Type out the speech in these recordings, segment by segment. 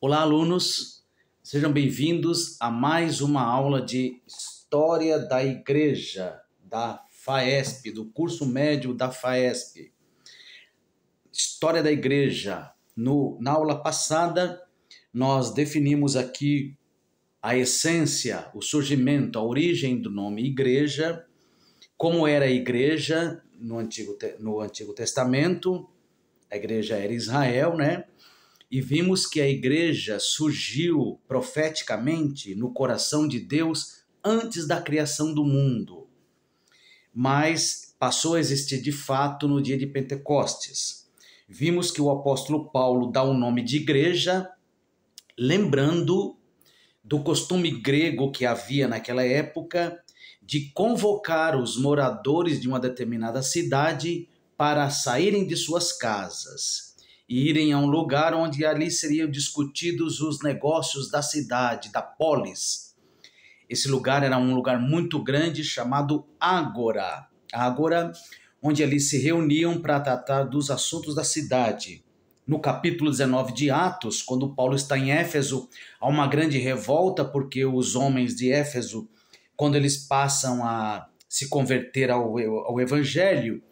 Olá, alunos, sejam bem-vindos a mais uma aula de História da Igreja, da FAESP, do curso médio da FAESP. História da Igreja. Na aula passada, nós definimos aqui a essência, o surgimento, a origem do nome Igreja, como era a Igreja no Antigo Testamento. A Igreja era Israel, né? E vimos que a igreja surgiu profeticamente no coração de Deus antes da criação do mundo, mas passou a existir de fato no dia de Pentecostes. Vimos que o apóstolo Paulo dá o nome de igreja, lembrando do costume grego que havia naquela época de convocar os moradores de uma determinada cidade para saírem de suas casas e irem a um lugar onde ali seriam discutidos os negócios da cidade, da polis. Esse lugar era um lugar muito grande chamado Ágora. Ágora, onde ali se reuniam para tratar dos assuntos da cidade. No capítulo 19 de Atos, quando Paulo está em Éfeso, há uma grande revolta porque os homens de Éfeso, quando eles passam a se converter ao evangelho,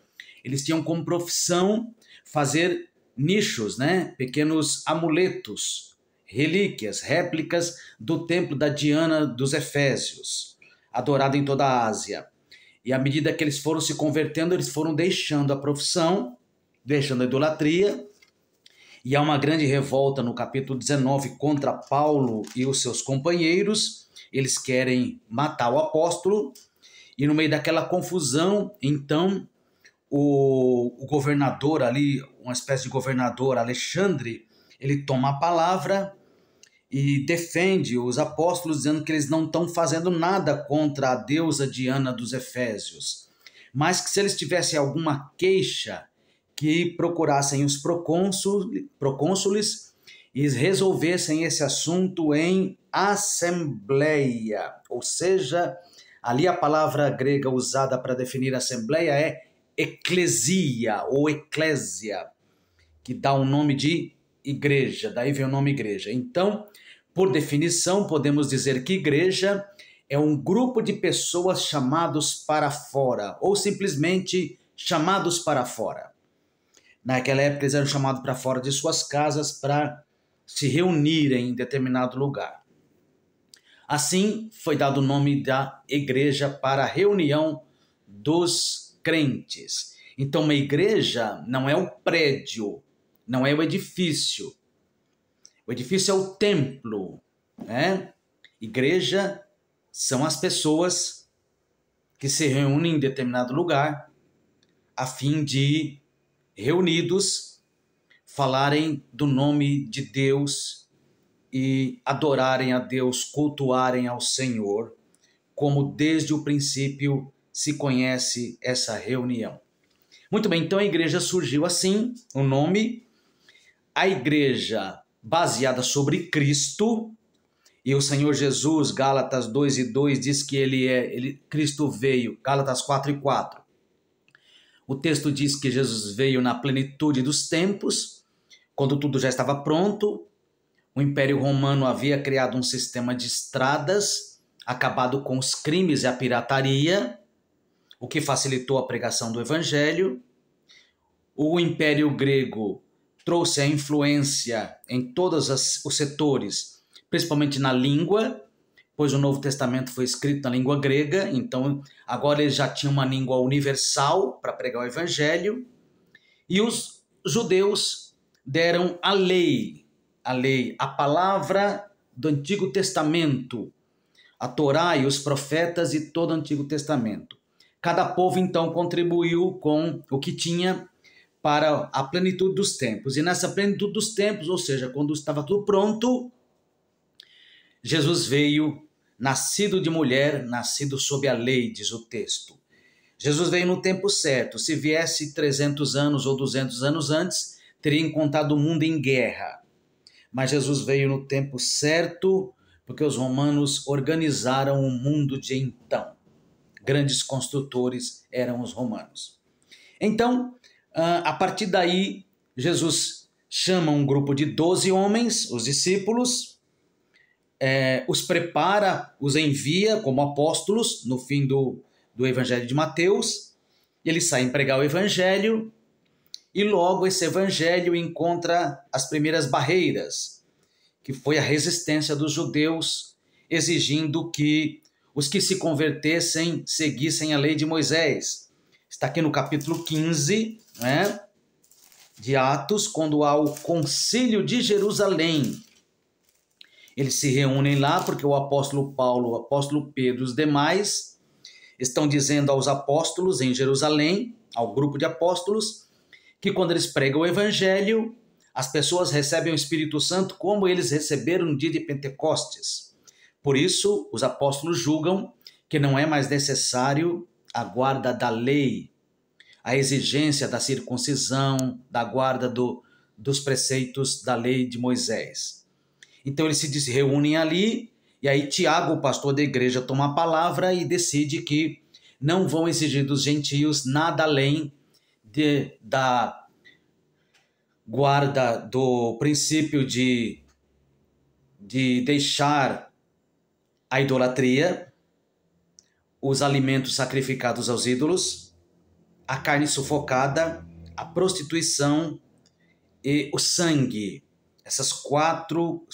eles tinham como profissão fazer nichos, né? Pequenos amuletos, relíquias, réplicas do templo da Diana dos Efésios, adorado em toda a Ásia. E à medida que eles foram se convertendo, eles foram deixando a profissão, deixando a idolatria, e há uma grande revolta no capítulo 19 contra Paulo e os seus companheiros. Eles querem matar o apóstolo, e no meio daquela confusão, então, o governador ali, uma espécie de governador, Alexandre, ele toma a palavra e defende os apóstolos, dizendo que eles não estão fazendo nada contra a deusa Diana dos Efésios, mas que se eles tivessem alguma queixa, que procurassem os procônsules e resolvessem esse assunto em assembleia, ou seja, ali a palavra grega usada para definir assembleia é eclesia ou eclésia, que dá o nome de igreja, daí vem o nome igreja. Então, por definição, podemos dizer que igreja é um grupo de pessoas chamados para fora, ou simplesmente chamados para fora. Naquela época eles eram chamados para fora de suas casas para se reunirem em determinado lugar. Assim, foi dado o nome da igreja para a reunião dos crentes. Então, uma igreja não é o prédio, não é o edifício. O edifício é o templo, né? Igreja são as pessoas que se reúnem em determinado lugar a fim de, reunidos, falarem do nome de Deus e adorarem a Deus, cultuarem ao Senhor, como desde o princípio se conhece essa reunião. Muito bem, então a igreja surgiu assim, o nome, a igreja baseada sobre Cristo, e o Senhor Jesus, Gálatas 2:2, diz que Cristo veio, Gálatas 4:4. O texto diz que Jesus veio na plenitude dos tempos, quando tudo já estava pronto. O Império Romano havia criado um sistema de estradas, acabado com os crimes e a pirataria, o que facilitou a pregação do Evangelho. O Império Grego trouxe a influência em todos os setores, principalmente na língua, pois o Novo Testamento foi escrito na língua grega, então agora eles já tinham uma língua universal para pregar o Evangelho. E os judeus deram a lei, a palavra do Antigo Testamento, a Torá e os profetas e todo o Antigo Testamento. Cada povo, então, contribuiu com o que tinha para a plenitude dos tempos. E nessa plenitude dos tempos, ou seja, quando estava tudo pronto, Jesus veio, nascido de mulher, nascido sob a lei, diz o texto. Jesus veio no tempo certo. Se viesse 300 anos ou 200 anos antes, teria encontrado o mundo em guerra. Mas Jesus veio no tempo certo, porque os romanos organizaram o mundo de então. Grandes construtores eram os romanos. Então, a partir daí, Jesus chama um grupo de 12 homens, os discípulos, os prepara, os envia como apóstolos no fim do Evangelho de Mateus. Eles saem pregar o Evangelho e logo esse Evangelho encontra as primeiras barreiras, que foi a resistência dos judeus, exigindo que os que se convertessem seguissem a lei de Moisés. Está aqui no capítulo 15, né, de Atos, quando há o concílio de Jerusalém. Eles se reúnem lá porque o apóstolo Paulo, o apóstolo Pedro e os demais estão dizendo aos apóstolos em Jerusalém, ao grupo de apóstolos, que quando eles pregam o evangelho, as pessoas recebem o Espírito Santo como eles receberam no dia de Pentecostes. Por isso, os apóstolos julgam que não é mais necessário a guarda da lei, a exigência da circuncisão, da guarda dos preceitos da lei de Moisés. Então eles se reúnem ali, e aí Tiago, o pastor da igreja, toma a palavra e decide que não vão exigir dos gentios nada além da guarda do princípio de deixar a idolatria, os alimentos sacrificados aos ídolos, a carne sufocada, a prostituição e o sangue. Essas quatro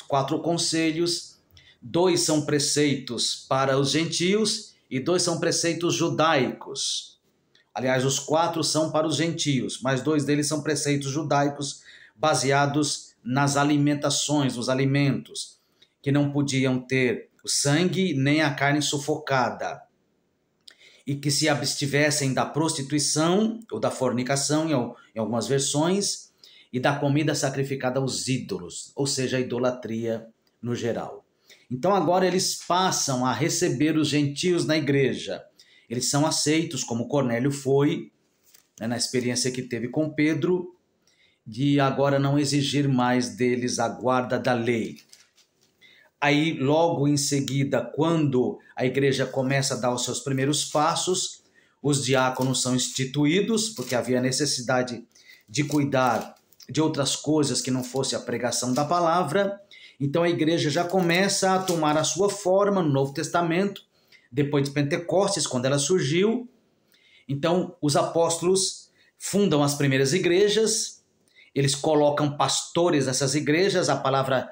conselhos, 2 são preceitos para os gentios e 2 são preceitos judaicos. Aliás, os 4 são para os gentios, mas 2 deles são preceitos judaicos baseados nas alimentações, nos alimentos, que não podiam ter o sangue nem a carne sufocada, e que se abstivessem da prostituição ou da fornicação, em algumas versões, e da comida sacrificada aos ídolos, ou seja, a idolatria no geral. Então agora eles passam a receber os gentios na igreja. Eles são aceitos, como Cornélio foi, né, na experiência que teve com Pedro, de agora não exigir mais deles a guarda da lei. Aí, logo em seguida, quando a igreja começa a dar os seus primeiros passos, os diáconos são instituídos, porque havia necessidade de cuidar de outras coisas que não fosse a pregação da palavra. Então a igreja já começa a tomar a sua forma no Novo Testamento, depois de Pentecostes, quando ela surgiu. Então os apóstolos fundam as primeiras igrejas, eles colocam pastores nessas igrejas, a palavra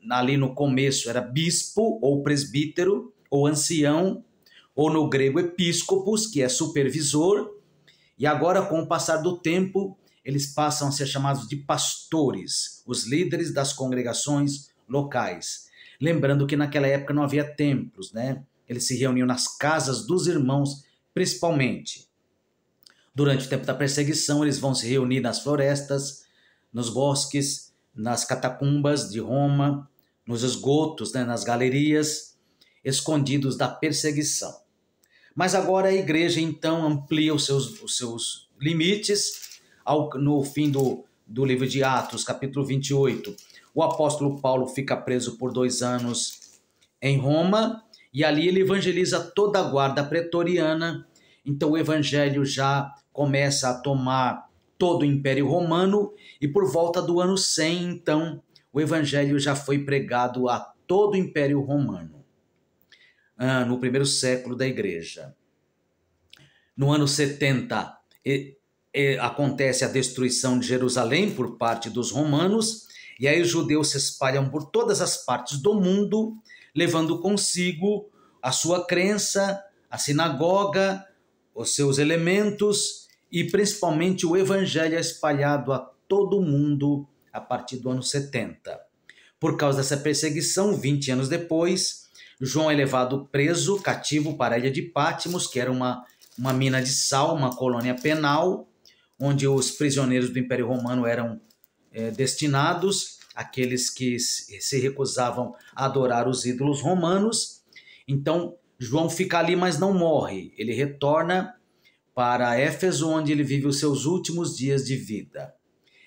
ali no começo era bispo ou presbítero ou ancião, ou no grego episcopos, que é supervisor, e agora com o passar do tempo eles passam a ser chamados de pastores, os líderes das congregações locais. Lembrando que naquela época não havia templos, né? Eles se reuniam nas casas dos irmãos, principalmente. Durante o tempo da perseguição, eles vão se reunir nas florestas, nos bosques, nas catacumbas de Roma, nos esgotos, né, nas galerias, escondidos da perseguição. Mas agora a igreja, então, amplia os seus limites. No fim do livro de Atos, capítulo 28, o apóstolo Paulo fica preso por 2 anos em Roma, e ali ele evangeliza toda a guarda pretoriana. Então o evangelho já começa a tomar todo o Império Romano, e por volta do ano 100, então, o evangelho já foi pregado a todo o Império Romano, no primeiro século da igreja. No ano 70, acontece a destruição de Jerusalém por parte dos romanos, e aí os judeus se espalham por todas as partes do mundo, levando consigo a sua crença, a sinagoga, os seus elementos, e principalmente o evangelho é espalhado a todo o mundo a partir do ano 70. Por causa dessa perseguição, 20 anos depois, João é levado preso, cativo para a ilha de Patmos, que era uma mina de sal, uma colônia penal, onde os prisioneiros do Império Romano eram destinados, aqueles que se recusavam a adorar os ídolos romanos. Então, João fica ali, mas não morre. Ele retorna para Éfeso, onde ele vive os seus últimos dias de vida.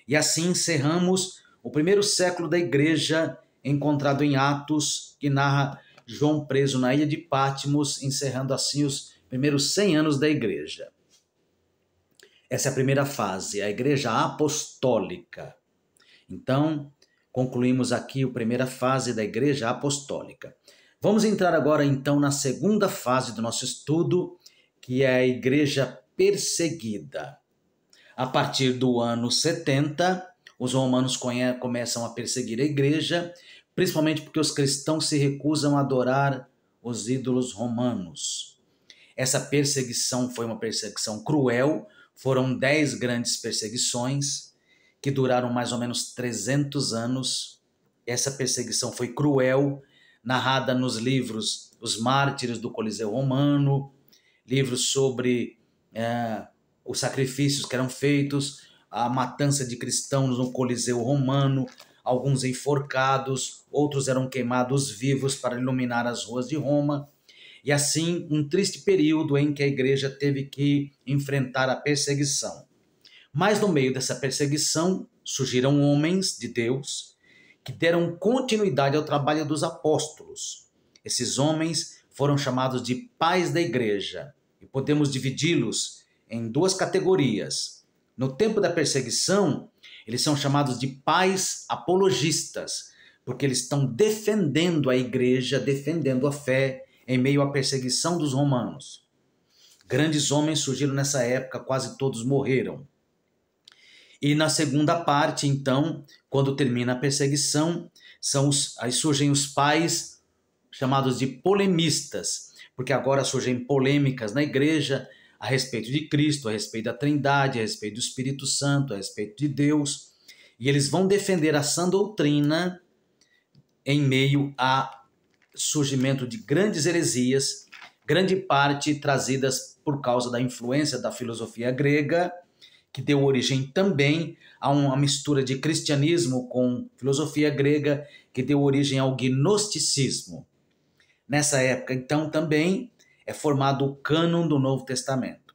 E assim encerramos o primeiro século da igreja, encontrado em Atos, que narra João preso na ilha de Patmos, encerrando assim os primeiros 100 anos da igreja. Essa é a primeira fase, a igreja apostólica. Então, concluímos aqui a primeira fase da Igreja Apostólica. Vamos entrar agora, então, na segunda fase do nosso estudo, que é a Igreja Perseguida. A partir do ano 70, os romanos começam a perseguir a Igreja, principalmente porque os cristãos se recusam a adorar os ídolos romanos. Essa perseguição foi uma perseguição cruel, foram 10 grandes perseguições, que duraram mais ou menos 300 anos. Essa perseguição foi cruel, narrada nos livros Os Mártires do Coliseu Romano, livros sobre os sacrifícios que eram feitos, a matança de cristãos no Coliseu Romano, alguns enforcados, outros eram queimados vivos para iluminar as ruas de Roma. E assim, um triste período em que a igreja teve que enfrentar a perseguição. Mas no meio dessa perseguição, surgiram homens de Deus que deram continuidade ao trabalho dos apóstolos. Esses homens foram chamados de pais da igreja, e podemos dividi-los em 2 categorias. No tempo da perseguição, eles são chamados de pais apologistas, porque eles estão defendendo a igreja, defendendo a fé em meio à perseguição dos romanos. Grandes homens surgiram nessa época, quase todos morreram. E na segunda parte, então, quando termina a perseguição, aí surgem os pais chamados de polemistas, porque agora surgem polêmicas na igreja a respeito de Cristo, a respeito da Trindade, a respeito do Espírito Santo, a respeito de Deus, e eles vão defender a sã doutrina em meio a surgimento de grandes heresias, grande parte trazidas por causa da influência da filosofia grega, que deu origem também a uma mistura de cristianismo com filosofia grega, que deu origem ao gnosticismo. Nessa época, então, também é formado o cânon do Novo Testamento.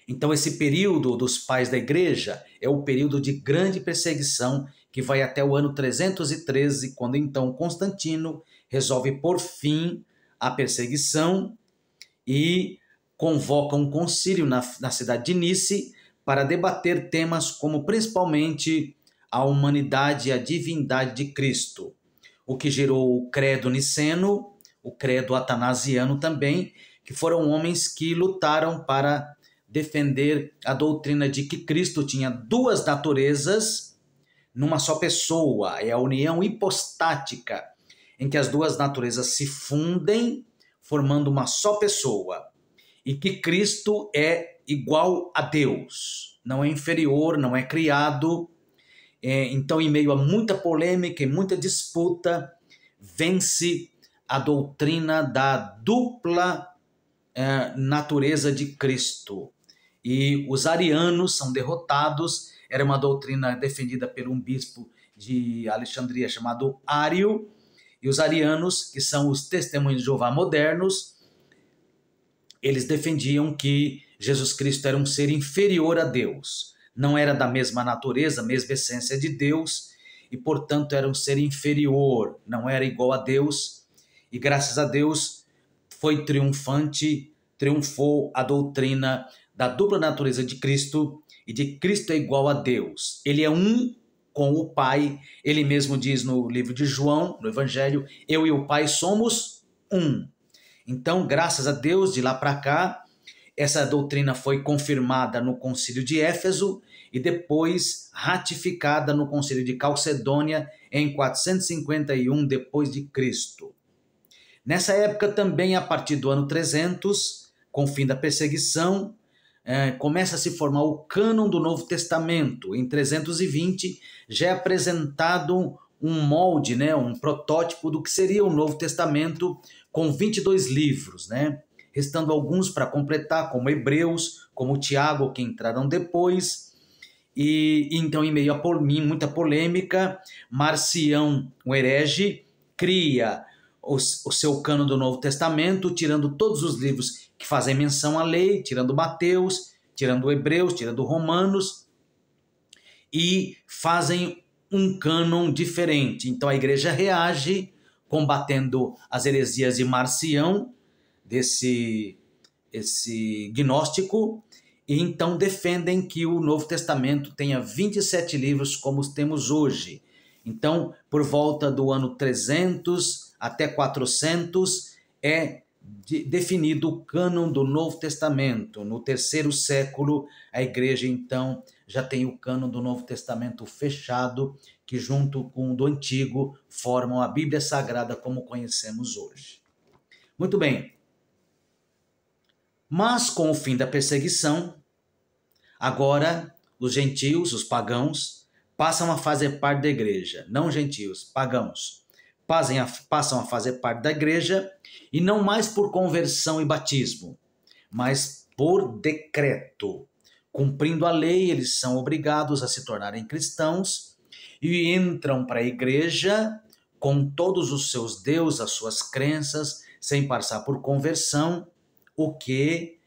Então, esse período dos pais da igreja é o período de grande perseguição que vai até o ano 313, quando então Constantino resolve pôr fim à perseguição e convoca um concílio na cidade de Nice para debater temas como principalmente a humanidade e a divindade de Cristo, o que gerou o credo niceno, o credo atanasiano também, que foram homens que lutaram para defender a doutrina de que Cristo tinha 2 naturezas numa só pessoa, é a união hipostática, em que as 2 naturezas se fundem, formando uma só pessoa, e que Cristo é igual a Deus, não é inferior, não é criado. Então, em meio a muita polêmica e muita disputa, vence a doutrina da dupla natureza de Cristo. E os arianos são derrotados. Era uma doutrina defendida por um bispo de Alexandria chamado Ário. E os arianos, que são os testemunhos de Jeová modernos, eles defendiam que Jesus Cristo era um ser inferior a Deus. Não era da mesma natureza, mesma essência de Deus, e portanto era um ser inferior, não era igual a Deus. E graças a Deus foi triunfou a doutrina da dupla natureza de Cristo, e de Cristo é igual a Deus. Ele é um com o Pai. Ele mesmo diz no livro de João, no Evangelho, eu e o Pai somos um. Então, graças a Deus, de lá para cá, essa doutrina foi confirmada no Concílio de Éfeso e depois ratificada no Concílio de Calcedônia em 451 depois de Cristo. Nessa época também, a partir do ano 300, com o fim da perseguição, começa a se formar o cânon do Novo Testamento. Em 320 já é apresentado um molde, um protótipo do que seria o Novo Testamento, com 22 livros, restando alguns para completar, como Hebreus, como Tiago, que entraram depois. E então, em meio a muita polêmica, Marcião, o herege, cria o seu cânon do Novo Testamento, tirando todos os livros que fazem menção à lei, tirando Mateus, tirando Hebreus, tirando Romanos, e fazem um cânon diferente. Então a igreja reage, combatendo as heresias de Marcião, esse gnóstico, E então defendem que o Novo Testamento tenha 27 livros como os temos hoje. Então, por volta do ano 300 até 400 é definido o cânon do Novo Testamento. No terceiro século, a igreja então já tem o cânon do Novo Testamento fechado, que junto com o do Antigo formam a Bíblia Sagrada como conhecemos hoje. Muito bem. Mas com o fim da perseguição, agora os gentios, os pagãos, passam a fazer parte da igreja. Não gentios, pagãos. Passam a fazer parte da igreja e não mais por conversão e batismo, mas por decreto. Cumprindo a lei, eles são obrigados a se tornarem cristãos e entram para a igreja com todos os seus deuses, as suas crenças, sem passar por conversão, o que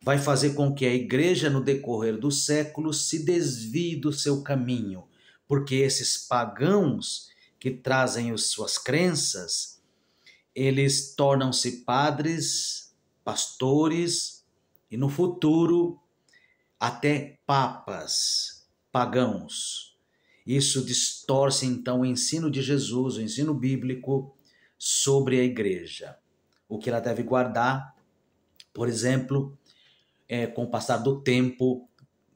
vai fazer com que a igreja, no decorrer dos séculos, se desvie do seu caminho, porque esses pagãos que trazem as suas crenças, eles tornam-se padres, pastores e, no futuro, até papas pagãos. Isso distorce, então, o ensino de Jesus, o ensino bíblico sobre a igreja. O que ela deve guardar, por exemplo, com o passar do tempo,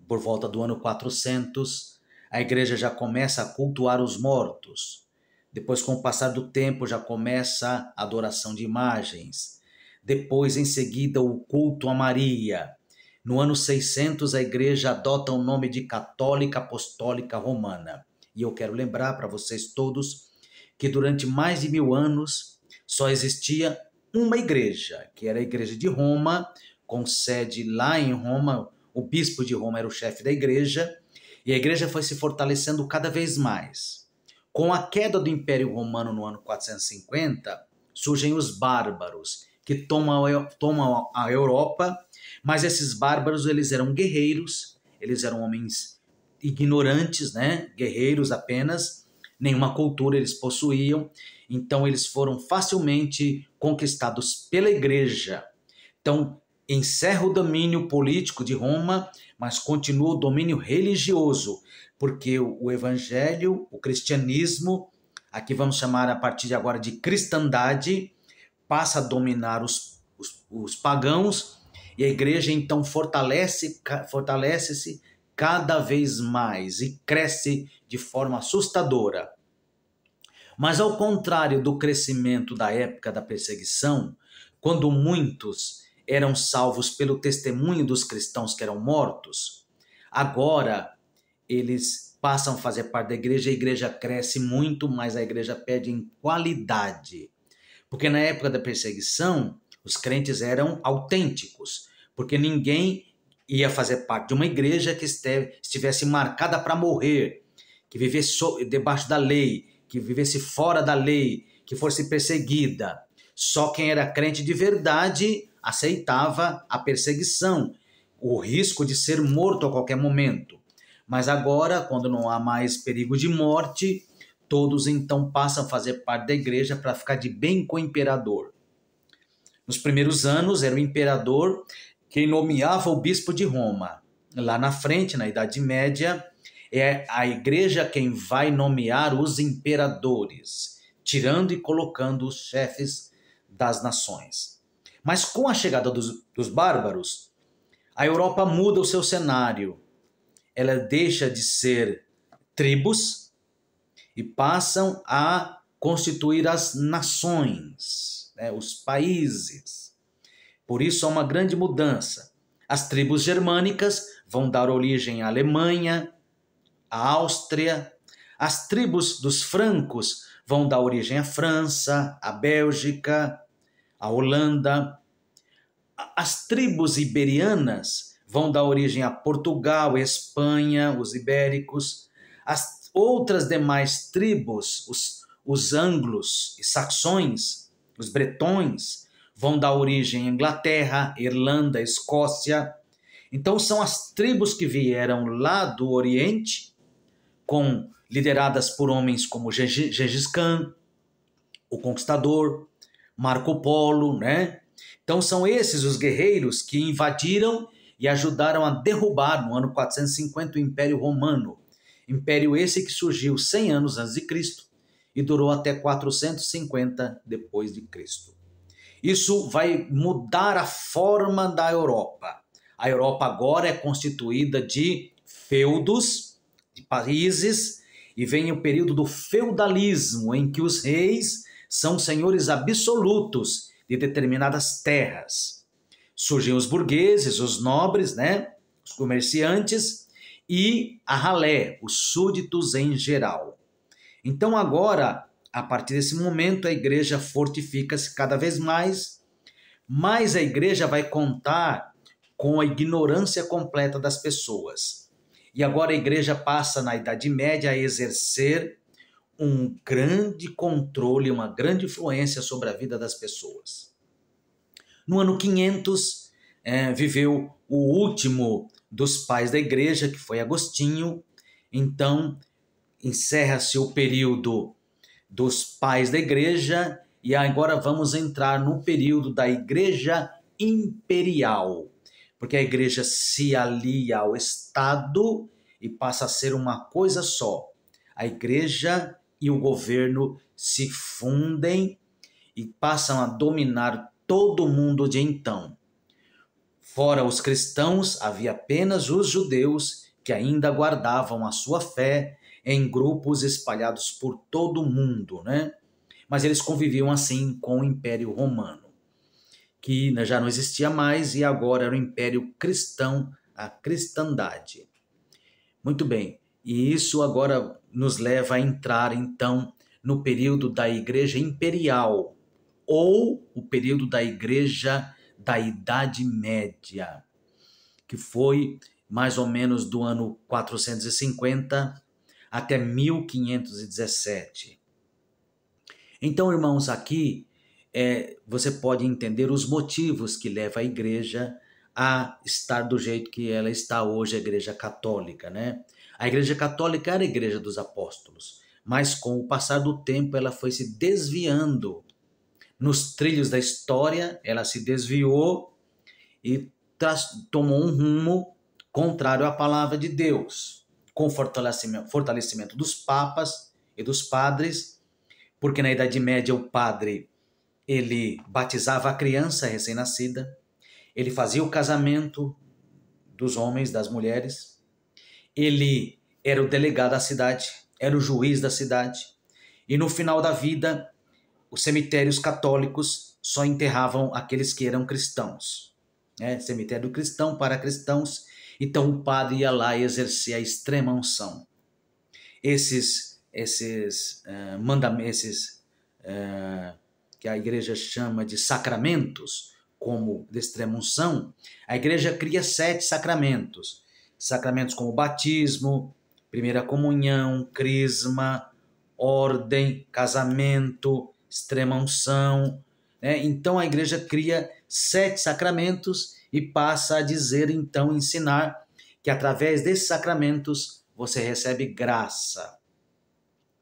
por volta do ano 400, a igreja já começa a cultuar os mortos. Depois, com o passar do tempo, já começa a adoração de imagens. Depois, em seguida, o culto a Maria. No ano 600, a igreja adota o nome de Católica Apostólica Romana. E eu quero lembrar para vocês todos que durante mais de 1000 anos só existia uma igreja, que era a igreja de Roma, com sede lá em Roma. O bispo de Roma era o chefe da igreja, e a igreja foi se fortalecendo cada vez mais. Com a queda do Império Romano no ano 450, surgem os bárbaros, que tomam a Europa, mas esses bárbaros eles eram guerreiros, eles eram homens ignorantes, né? Guerreiros apenas, nenhuma cultura eles possuíam, então eles foram facilmente conquistados pela igreja. Então, encerra o domínio político de Roma, mas continua o domínio religioso, porque o evangelho, o cristianismo, aqui vamos chamar a partir de agora de cristandade, passa a dominar os pagãos, e a igreja então fortalece-se cada vez mais e cresce de forma assustadora. Mas ao contrário do crescimento da época da perseguição, quando muitos eram salvos pelo testemunho dos cristãos que eram mortos, agora eles passam a fazer parte da igreja, a igreja cresce muito, mas a igreja perde em qualidade. Porque na época da perseguição, os crentes eram autênticos, porque ninguém ia fazer parte de uma igreja que estivesse marcada para morrer, que vivesse debaixo da lei, que vivesse fora da lei, que fosse perseguida. Só quem era crente de verdade aceitava a perseguição, o risco de ser morto a qualquer momento. Mas agora, quando não há mais perigo de morte, todos então passam a fazer parte da igreja para ficar de bem com o imperador. Nos primeiros anos era o imperador quem nomeava o bispo de Roma. Lá na frente, na Idade Média, é a igreja quem vai nomear os imperadores, tirando e colocando os chefes das nações. Mas com a chegada dos bárbaros, a Europa muda o seu cenário. Ela deixa de ser tribos e passam a constituir as nações, os países. Por isso há uma grande mudança. As tribos germânicas vão dar origem à Alemanha, à Áustria. As tribos dos francos vão dar origem à França, à Bélgica, à Holanda. As tribos iberianas vão dar origem a Portugal, Espanha, os ibéricos. As outras demais tribos, os anglos e saxões, os bretões, vão dar origem à Inglaterra, Irlanda, Escócia. Então são as tribos que vieram lá do Oriente, lideradas por homens como Gengis Khan, o Conquistador, Marco Polo, né? Então são esses os guerreiros que invadiram e ajudaram a derrubar, no ano 450, o Império Romano. Império esse que surgiu 100 anos antes de Cristo e durou até 450 depois de Cristo. Isso vai mudar a forma da Europa. A Europa agora é constituída de feudos, de países, e vem o período do feudalismo, em que os reis são senhores absolutos de determinadas terras. Surgem os burgueses, os nobres, né? Os comerciantes e a ralé, os súditos em geral. Então agora, a partir desse momento, a igreja fortifica-se cada vez mais, mas a igreja vai contar com a ignorância completa das pessoas. E agora a igreja passa, na Idade Média, a exercer um grande controle, uma grande influência sobre a vida das pessoas. No ano 500, viveu o último dos pais da igreja, que foi Agostinho. Então, encerra-se o período dos pais da igreja e agora vamos entrar no período da igreja imperial, porque a igreja se alia ao Estado e passa a ser uma coisa só. A igreja e o governo se fundem e passam a dominar todo o mundo de então. Fora os cristãos, havia apenas os judeus que ainda guardavam a sua fé em grupos espalhados por todo o mundo, né? Mas eles conviviam assim com o Império Romano, que já não existia mais e agora era o Império Cristão, a cristandade. Muito bem, e isso agora nos leva a entrar então no período da Igreja Imperial, ou o período da Igreja da Idade Média, que foi mais ou menos do ano 450 até 1517. Então, irmãos, aqui você pode entender os motivos que levam a igreja a estar do jeito que ela está hoje, a igreja católica, né? A igreja católica era a igreja dos apóstolos, mas com o passar do tempo ela foi se desviando. Nos trilhos da história, ela se desviou e tomou um rumo contrário à palavra de Deus, com fortalecimento dos papas e dos padres, porque na Idade Média o padre, ele batizava a criança recém-nascida, ele fazia o casamento dos homens, das mulheres, ele era o delegado da cidade, era o juiz da cidade, e no final da vida, os cemitérios católicos só enterravam aqueles que eram cristãos, né? Cemitério cristão para cristãos, então o padre ia lá e exercia a extrema unção. Esses mandamentos, que a igreja chama de sacramentos, como de extrema unção, a igreja cria 7 sacramentos. Sacramentos como batismo, primeira comunhão, crisma, ordem, casamento, extrema unção, né? Então a igreja cria 7 sacramentos e passa a dizer, então, ensinar que através desses sacramentos você recebe graça.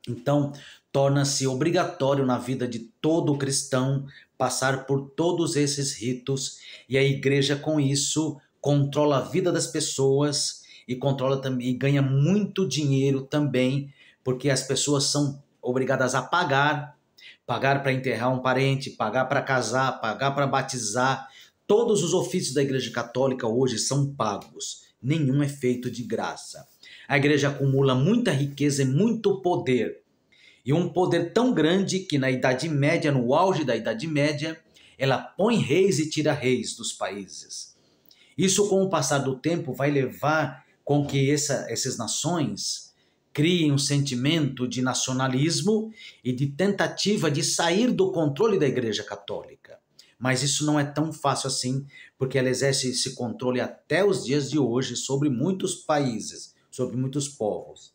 Então, torna-se obrigatório na vida de todo cristão passar por todos esses ritos, e a igreja com isso controla a vida das pessoas e controla também, e ganha muito dinheiro também, porque as pessoas são obrigadas a pagar para enterrar um parente, pagar para casar, pagar para batizar. Todos os ofícios da Igreja Católica hoje são pagos, nenhum é feito de graça. A igreja acumula muita riqueza e muito poder, e um poder tão grande que na Idade Média, no auge da Idade Média, ela põe reis e tira reis dos países. Isso, com o passar do tempo, vai levar com que essas nações criem um sentimento de nacionalismo e de tentativa de sair do controle da Igreja Católica. Mas isso não é tão fácil assim, porque ela exerce esse controle até os dias de hoje sobre muitos países, sobre muitos povos.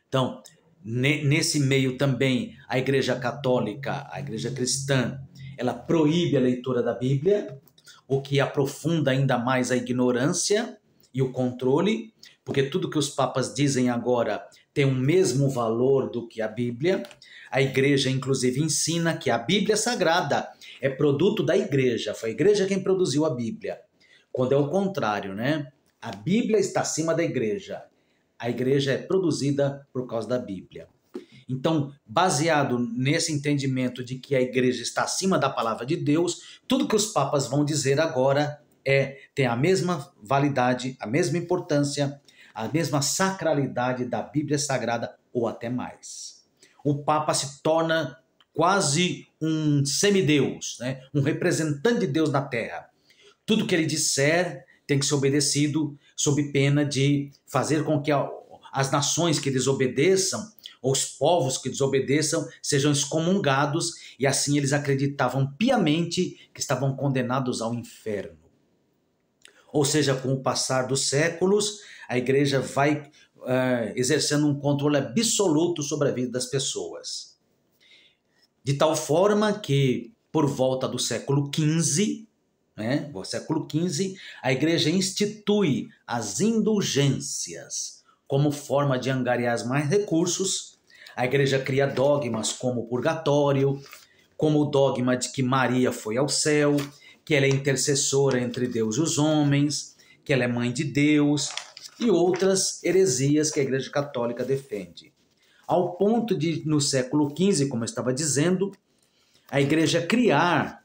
Então, nesse meio também, a Igreja Católica, a Igreja Cristã, ela proíbe a leitura da Bíblia, o que aprofunda ainda mais a ignorância e o controle, porque tudo que os papas dizem agora tem o mesmo valor do que a Bíblia. A igreja, inclusive, ensina que a Bíblia Sagrada é produto da igreja, foi a igreja quem produziu a Bíblia. quando é o contrário, né? A Bíblia está acima da igreja. A igreja é produzida por causa da Bíblia. Então, baseado nesse entendimento de que a igreja está acima da palavra de Deus, tudo que os papas vão dizer agora tem a mesma validade, a mesma importância, a mesma sacralidade da Bíblia Sagrada ou até mais. O Papa se torna quase um semideus, né? Um representante de Deus na Terra. Tudo que ele disser tem que ser obedecido sob pena de fazer com que as nações que desobedeçam, ou os povos que desobedeçam, sejam excomungados, e assim eles acreditavam piamente que estavam condenados ao inferno. Ou seja, com o passar dos séculos, a igreja vai exercendo um controle absoluto sobre a vida das pessoas. De tal forma que, por volta do século XV, no século XV, a igreja institui as indulgências como forma de angariar mais recursos. A igreja cria dogmas como o purgatório, como o dogma de que Maria foi ao céu, que ela é intercessora entre Deus e os homens, que ela é mãe de Deus, e outras heresias que a Igreja Católica defende. Ao ponto de, no século XV, como eu estava dizendo, a igreja criar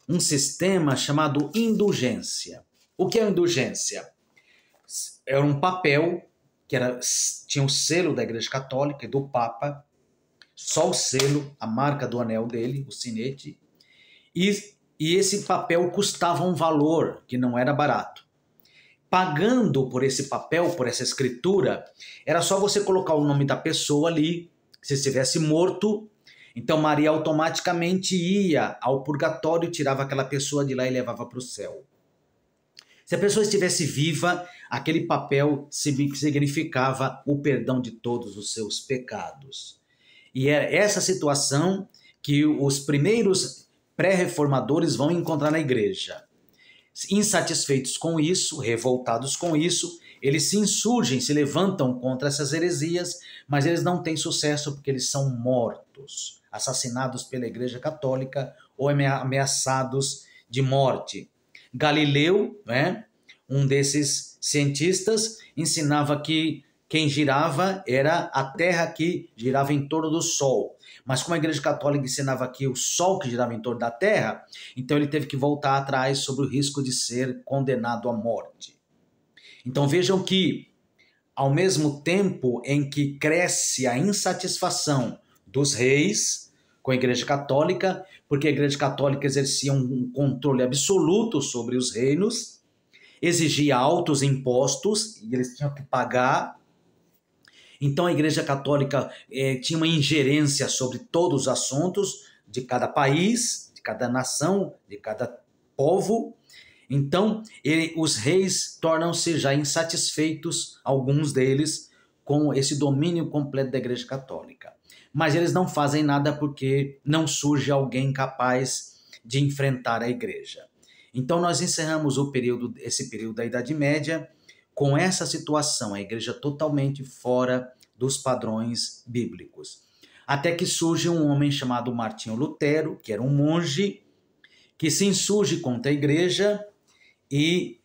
um sistema chamado indulgência. O que é indulgência? Era um papel que tinha o selo da Igreja Católica e do Papa, só o selo, a marca do anel dele, o sinete, e esse papel custava um valor que não era barato. Pagando por esse papel, por essa escritura, era só você colocar o nome da pessoa ali, se estivesse morto, então Maria automaticamente ia ao purgatório, tirava aquela pessoa de lá e levava para o céu. Se a pessoa estivesse viva, aquele papel significava o perdão de todos os seus pecados. E é essa situação que os primeiros pré-reformadores vão encontrar na igreja. Insatisfeitos com isso, revoltados com isso, eles se insurgem, se levantam contra essas heresias, mas eles não têm sucesso porque eles são mortos, assassinados pela Igreja Católica ou ameaçados de morte. Galileu, um desses cientistas, ensinava que quem girava era a Terra que girava em torno do Sol. Mas como a Igreja Católica ensinava que o Sol que girava em torno da Terra, então ele teve que voltar atrás sobre o risco de ser condenado à morte. Então vejam que, ao mesmo tempo em que cresce a insatisfação dos reis com a Igreja Católica, porque a Igreja Católica exercia um controle absoluto sobre os reinos, exigia altos impostos e eles tinham que pagar. Então a Igreja Católica tinha uma ingerência sobre todos os assuntos de cada país, de cada nação, de cada povo. Então os reis tornam-se já insatisfeitos, alguns deles, com esse domínio completo da Igreja Católica. Mas eles não fazem nada porque não surge alguém capaz de enfrentar a Igreja. Então nós encerramos esse período da Idade Média com essa situação, a igreja totalmente fora dos padrões bíblicos. Até que surge um homem chamado Martinho Lutero, que era um monge, que se insurge contra a igreja e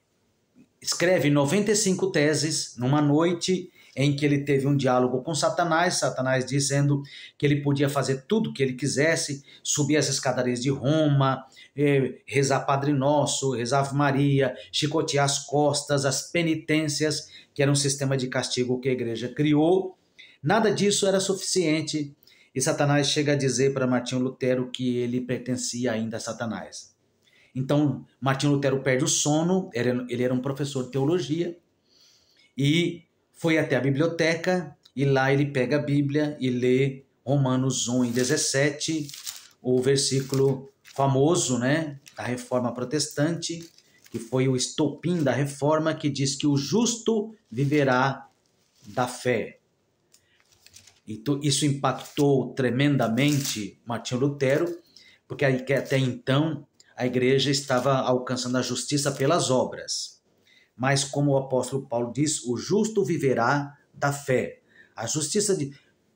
escreve 95 teses numa noite em que ele teve um diálogo com Satanás, Satanás dizendo que ele podia fazer tudo o que ele quisesse, subir as escadarias de Roma, rezar Padre Nosso, rezar Ave Maria, chicotear as costas, as penitências, que era um sistema de castigo que a igreja criou. Nada disso era suficiente e Satanás chega a dizer para Martinho Lutero que ele pertencia ainda a Satanás. Então, Martinho Lutero perde o sono, ele era um professor de teologia e foi até a biblioteca e lá ele pega a Bíblia e lê Romanos 1:17, o versículo famoso, da Reforma Protestante, que foi o estopim da Reforma, que diz que o justo viverá da fé. Isso impactou tremendamente Martinho Lutero, porque até então a igreja estava alcançando a justiça pelas obras. Mas como o apóstolo Paulo diz, o justo viverá da fé. A justiça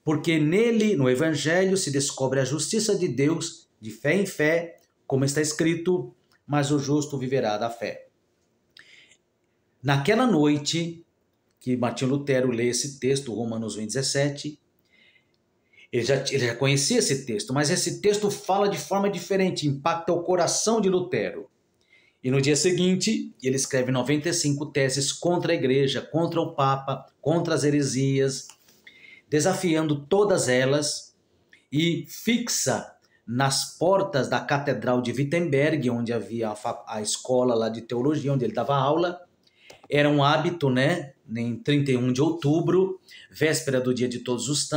porque nele, no Evangelho, se descobre a justiça de Deus de fé em fé, como está escrito, mas o justo viverá da fé. Naquela noite que Martinho Lutero lê esse texto, Romanos 1,17, ele já conhecia esse texto, mas esse texto fala de forma diferente, impacta o coração de Lutero. E no dia seguinte, ele escreve 95 teses contra a igreja, contra o Papa, contra as heresias, desafiando todas elas, e fixa nas portas da Catedral de Wittenberg, onde havia a escola lá de teologia, onde ele dava aula. Era um hábito, né, em 31 de outubro, véspera do dia de Todos os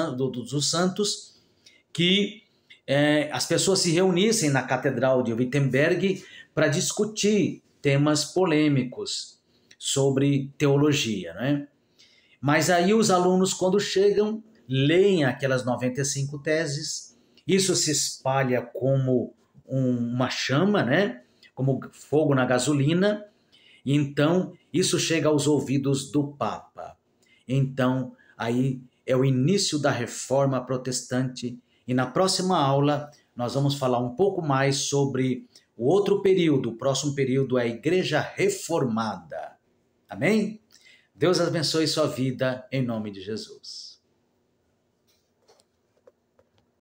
Santos, que as pessoas se reunissem na Catedral de Wittenberg para discutir temas polêmicos sobre teologia, né? Mas aí os alunos, quando chegam, leem aquelas 95 teses, isso se espalha como uma chama, né? Como fogo na gasolina, e então isso chega aos ouvidos do Papa. Então, aí é o início da Reforma Protestante, e na próxima aula nós vamos falar um pouco mais sobre o outro período. O próximo período é a Igreja Reformada. Amém? Deus abençoe sua vida em nome de Jesus.